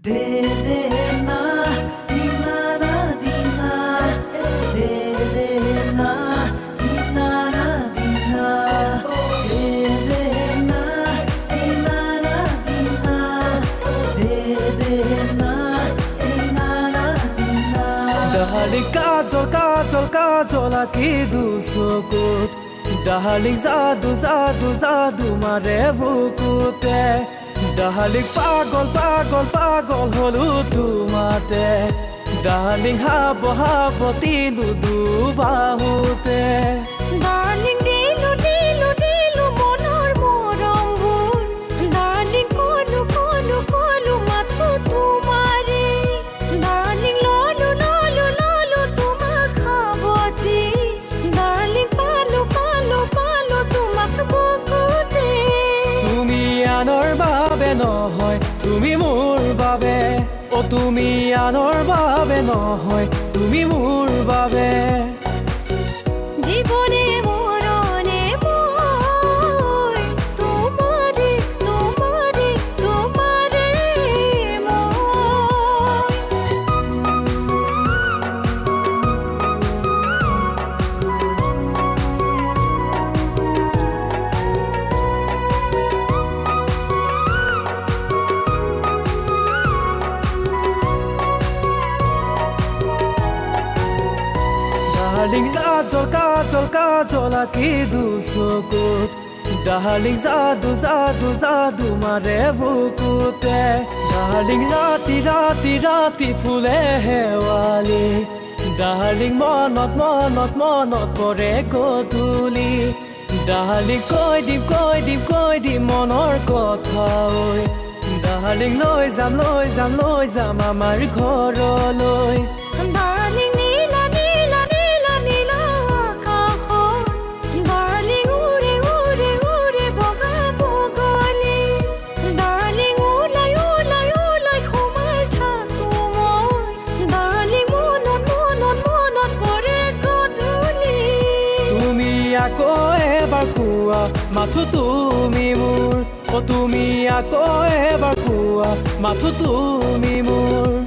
de de na dina na dina de de na dina na dina de de na dina na dina de de na dina na dina Darling kajol akidu sokut Darling zadu zadu zadu mare bukute Darling pagol holu tumate Darling habo tilu du bahute Darling dilu monor morambur Darling kolu mathu tumare Darling lolu tuma khaboti Darling palu tumak bukute Tumi anor babe nohoy tumi mur babe O tumi anor babe nohoy tumi mur babe জীবনে মরণে মই তোমারে তোমারে তোমারে Darling kajol akidu sokut Darling zadu mare bukute Darling rati phule hewali Darling monot pore goduli Darling koi dim monor kotha oi Darling loi jam amar ghoroloi Darling নীলা আকাশত Darling উৰে বগা বগলী Darling ওলাই সোমাই থাকো মই Darling মনত পৰে গধূলি তুমি আকৌ এবাৰ কোৱা মাথো তুমি মোৰ ও তুমি আকৌ এবাৰ কোৱা মাথো তুমি মোৰ